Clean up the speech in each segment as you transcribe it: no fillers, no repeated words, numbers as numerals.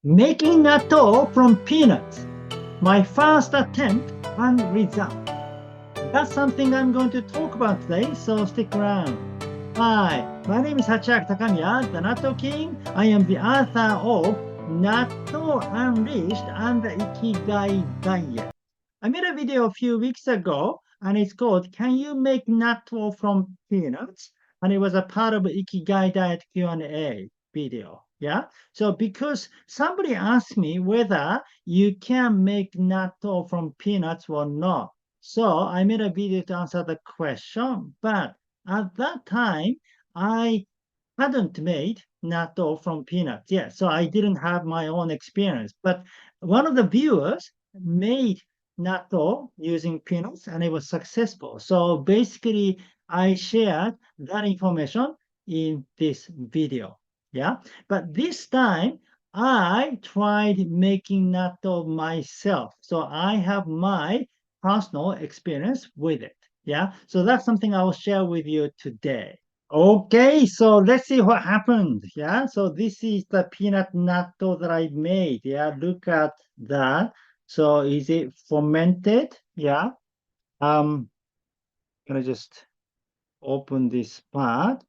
Making natto from peanuts. My first attempt and result. That's something I'm going to talk about today, so stick around. Hi, my name is Sachiaki Takamiya, the Natto King. I am the author of Natto Unleashed and the Ikigai Diet. I made a video a few weeks ago, and it's called "Can You Make Natto from Peanuts?" And it was a part of Ikigai Diet Q&A video. Yeah. So because somebody asked me whether you can make natto from peanuts or not, so I made a video to answer the question. But at that time, I hadn't made natto from peanuts yet, so I didn't have my own experience. But one of the viewers made natto using peanuts, and it was successful. So basically, I shared that information in this video. Yeah, but this time I tried making natto myself, so I have my personal experience with it. Yeah, so that's something I will share with you today. Okay, so let's see what happened. Yeah, so this is the peanut natto that I made. Yeah, look at that. So is it fermented? Yeah. Um, gonna just open this part,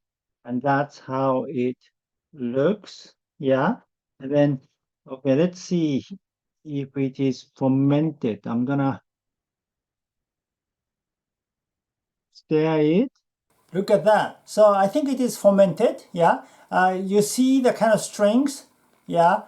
and that's how it looks. Yeah. And then, okay, let's see if it is fermented. I'm gonna stir it. Look at that. So I think it is fermented. Yeah. You see the kind of strings. Yeah.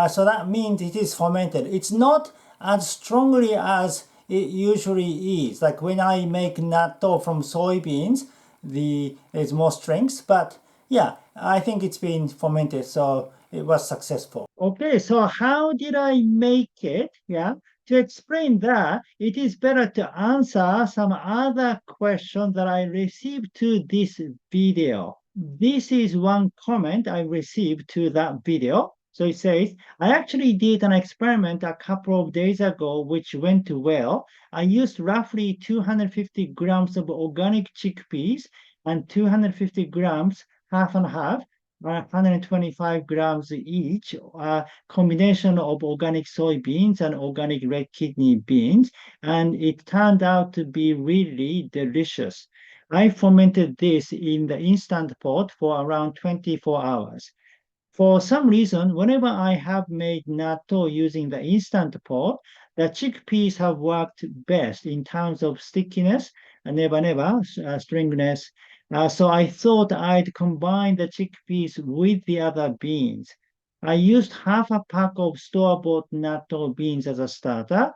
So that means it is fermented. It's not as strongly as it usually is. Like when I make natto from soybeans, there's more strength. But yeah, I think it's been fermented, so it was successful. Okay, so how did I make it? Yeah. To explain that, it is better to answer some other question that I received to this video. This is one comment I received to that video. So it says, I actually did an experiment a couple of days ago, which went well. I used roughly 250 grams of organic chickpeas and 250 grams, half and half, 125 grams each, combination of organic soybeans and organic red kidney beans, and it turned out to be really delicious. I fermented this in the instant pot for around 24 hours. For some reason, whenever I have made natto using the instant pot, the chickpeas have worked best in terms of stickiness, neba, stringiness. So I thought I'd combine the chickpeas with the other beans. I used half a pack of store-bought natto beans as a starter.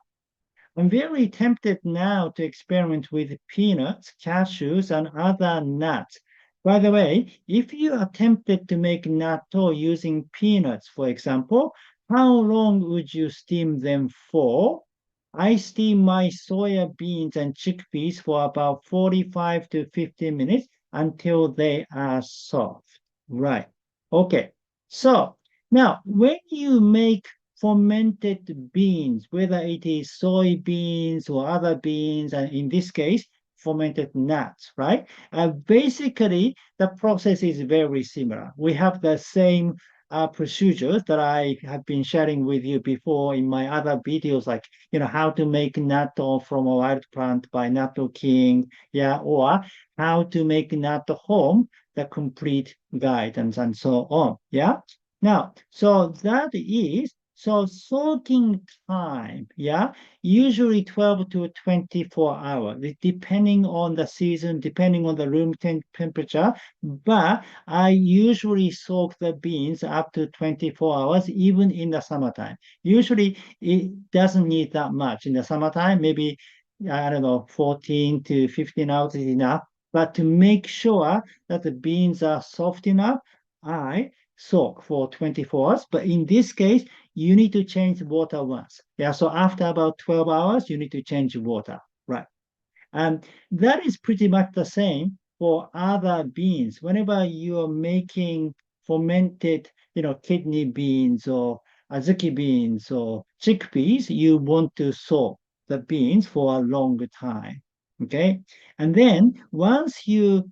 I'm very tempted now to experiment with peanuts, cashews, and other nuts. By the way, if you attempted to make natto using peanuts, for example, how long would you steam them for? I steam my soya beans and chickpeas for about 45 to 50 minutes until they are soft. Right. Okay. So now, when you make fermented beans, whether it is soybeans or other beans, and in this case, fermented nuts, right? Basically, the process is very similar. We have the same procedures that I have been sharing with you before in my other videos, like how to make natto from a wild plant by Natto King, yeah, or how to make natto home, the complete guidance and so on, yeah. Now, so that is so soaking time, yeah, usually 12 to 24 hours, depending on the season, depending on the room temperature. But I usually soak the beans up to 24 hours, even in the summertime. Usually it doesn't need that much in the summertime, maybe, I don't know, 14 to 15 hours is enough. But to make sure that the beans are soft enough, I soak for 24 hours. But in this case, you need to change water once. Yeah, so after about 12 hours, you need to change water, right? And that is pretty much the same for other beans. Whenever you're making fermented, kidney beans or azuki beans or chickpeas, you want to soak the beans for a long time. Okay. And then once you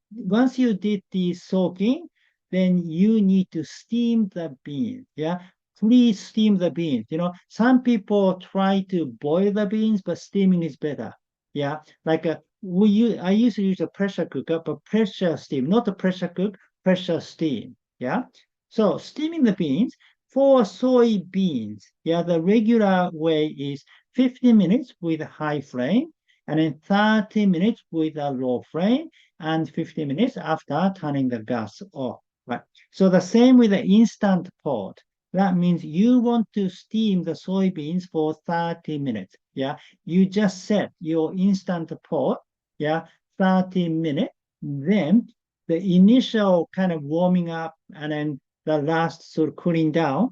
did the soaking, then you need to steam the bean. Yeah. please steam the beans. Some people try to boil the beans, but steaming is better. Yeah, like I used to use a pressure cooker, but pressure steam, not a pressure cook, pressure steam. Yeah, so steaming the beans for soybeans. Yeah, the regular way is 50 minutes with a high flame, and then 30 minutes with a low flame, and 50 minutes after turning the gas off. Right. So the same with the instant pot. That means you want to steam the soybeans for 30 minutes. Yeah. You just set your instant pot, yeah, 30 minutes. Then the initial kind of warming up and then the last sort of cooling down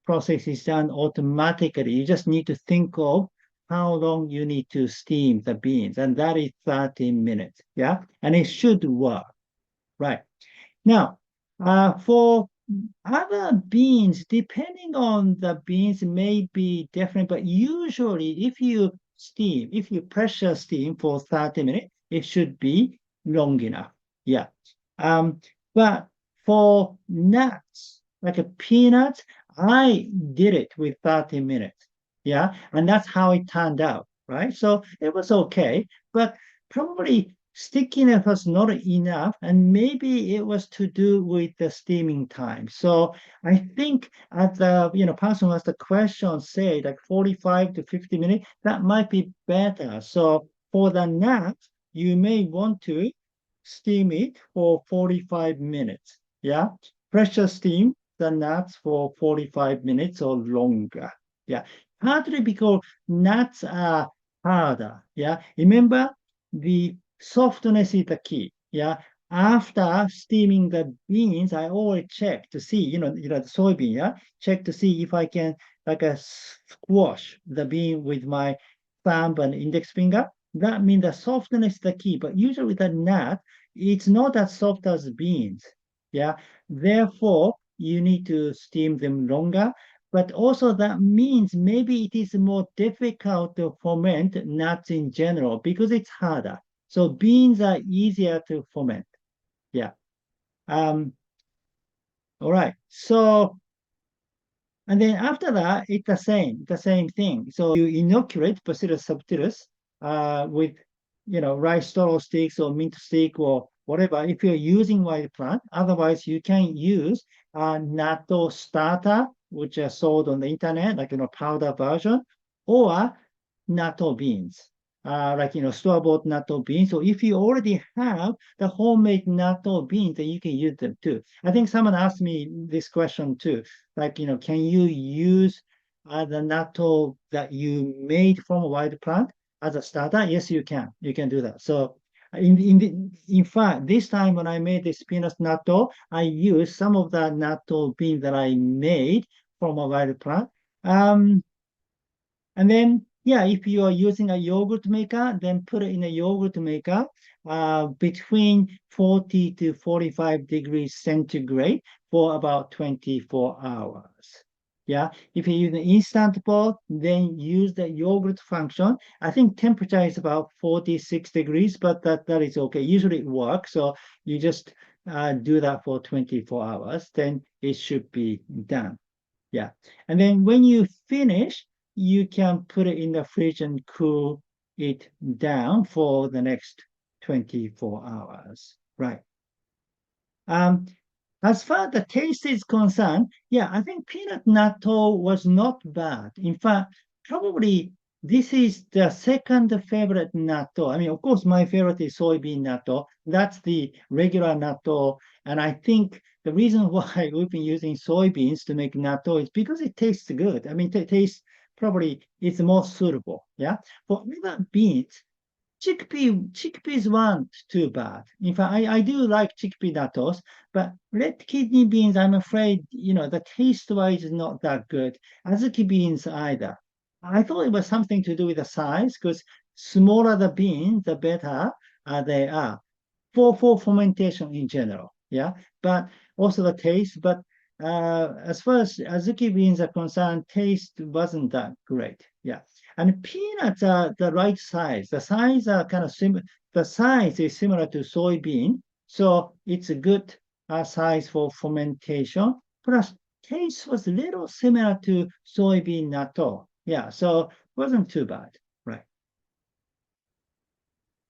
process is done automatically. You just need to think of how long you need to steam the beans, and that is 30 minutes. Yeah. And it should work. Right. Now, for other beans, depending on the beans, may be different, but usually if you pressure steam for 30 minutes, it should be long enough. Yeah. Um, but for nuts, like a peanuts, I did it with 30 minutes. Yeah. And that's how it turned out, right? So it was okay, but probably stickiness was not enough, and maybe it was to do with the steaming time. So I think as the person who asked the question say like 45 to 50 minutes, that might be better. So for the nut, you may want to steam it for 45 minutes. Yeah. Pressure steam the nuts for 45 minutes or longer. Yeah. Partly because nuts are harder. Yeah. Remember, the softness is the key. Yeah. After steaming the beans, I always check to see, the soybean, yeah, check to see if I can like a squash the bean with my thumb and index finger. That means the softness is the key. But usually the nut, it's not as soft as beans. Yeah. Therefore, you need to steam them longer. But also that means maybe it is more difficult to ferment nuts in general because it's harder. So beans are easier to ferment. Yeah. Um, all right. So, and then after that, it's the same thing. So you inoculate Bacillus subtilis with, rice straw sticks or mint stick or whatever, if you're using wild plant. Otherwise, you can use natto starter, which are sold on the internet, like, powder version, or natto beans, like, store-bought natto beans. So if you already have the homemade natto beans, then you can use them too. I think someone asked me this question too, like, can you use the natto that you made from a wild plant as a starter? Yes, you can. You can do that. So in fact, this time when I made this peanut natto, I used some of the natto bean that I made from a wild plant. And then, yeah, if you are using a yogurt maker, then put it in a yogurt maker between 40 to 45 degrees centigrade for about 24 hours. Yeah, if you use an instant pot, then use the yogurt function. I think temperature is about 46 degrees, but that is okay. Usually it works. So you just do that for 24 hours, then it should be done. Yeah. And then when you finish, you can put it in the fridge and cool it down for the next 24 hours. Right. Um, as far as the taste is concerned, yeah, I think peanut natto was not bad. In fact, probably this is the second favorite natto. I mean, of course, my favorite is soybean natto. That's the regular natto. And I think the reason why we've been using soybeans to make natto is because it tastes good. I mean, it tastes probably it's more suitable. Yeah. For other beans, chickpeas weren't too bad. In fact, I do like chickpea nattos, but red kidney beans, I'm afraid, the taste-wise is not that good. Azuki beans either. I thought it was something to do with the size, because smaller the beans, the better they are for fermentation in general. Yeah, but also the taste. But as far as azuki beans are concerned, taste wasn't that great. Yeah, and peanuts are the right size. The size are kind of similar. The size is similar to soybean, so it's a good size for fermentation. Plus, taste was a little similar to soybean natto. Yeah, so it wasn't too bad, right?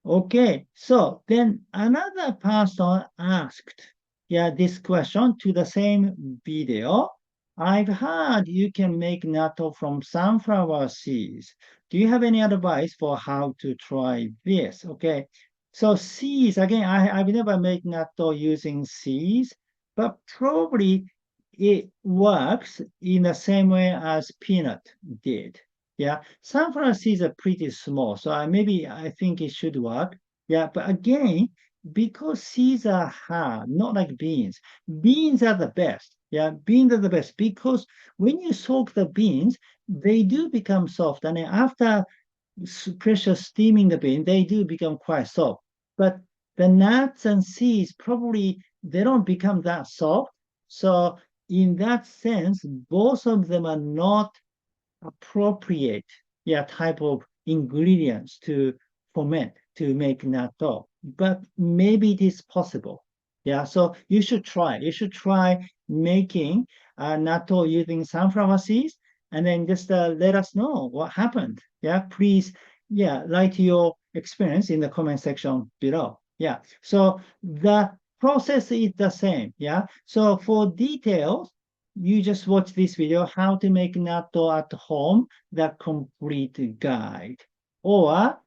Okay, so then another person asked, yeah, this question to the same video. I've heard you can make natto from sunflower seeds. Do you have any advice for how to try this? Okay, so seeds, again, I've never made natto using seeds, but probably it works in the same way as peanut did. Yeah, sunflower seeds are pretty small, so maybe I think it should work. Yeah, but again, because seeds are hard, not like beans. Beans are the best. Yeah, beans are the best because when you soak the beans, they do become soft, and then after pressure steaming the bean, they do become quite soft. But the nuts and seeds probably they don't become that soft. So in that sense, both of them are not appropriate, yeah, type of ingredients to ferment to make natto. But maybe it is possible. Yeah, so you should try. You should try making natto using sunflower seeds, and then just let us know what happened. Yeah, please, yeah, write your experience in the comment section below. Yeah, so the process is the same. Yeah, so for details, you just watch this video, how to make natto at home, the complete guide. Or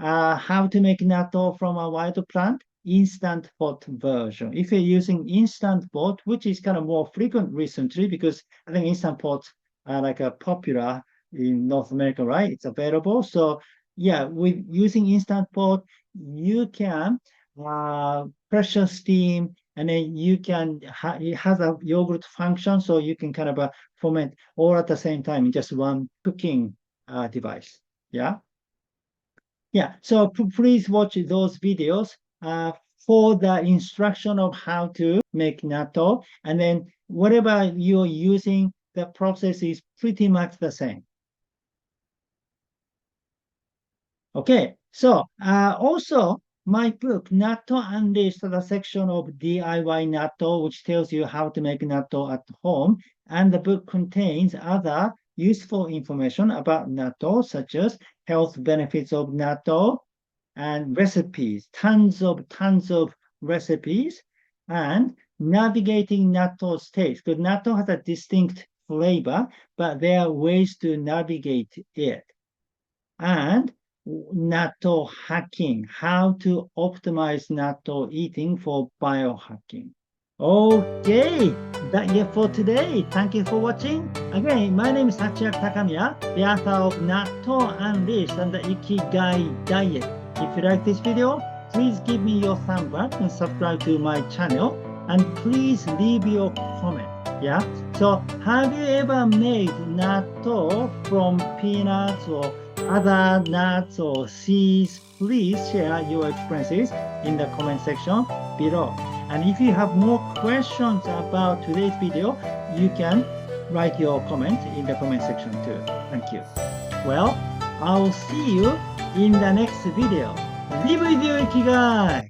how to make natto from a wild plant, instant pot version. If you're using instant pot, which is kind of more frequent recently, because I think instant pots are like a popular in North America, right? It's available. So yeah, with using instant pot, you can pressure steam, and then you can it has a yogurt function, so you can kind of ferment all at the same time in just one cooking device. Yeah. Yeah, so please watch those videos for the instruction of how to make natto. And then whatever you're using, the process is pretty much the same. Okay, so also my book, Natto Unleashed, the section of DIY natto, which tells you how to make natto at home. And the book contains other useful information about natto, such as health benefits of natto, and recipes, tons of recipes, and navigating natto's taste. Because natto has a distinct flavor, but there are ways to navigate it. And natto hacking, how to optimize natto eating for biohacking. Okay, that's it for today. Thank you for watching. Again, my name is Sachiaki Takamiya, the author of Natto Unleashed and the Ikigai Diet. If you like this video, please give me your thumb up and subscribe to my channel. And please leave your comment. Yeah. So, have you ever made natto from peanuts or other nuts or seeds? Please share your experiences in the comment section below. And if you have more questions about today's video, you can write your comment in the comment section too. Thank you. Well, I'll see you in the next video. Live with your Ikigai!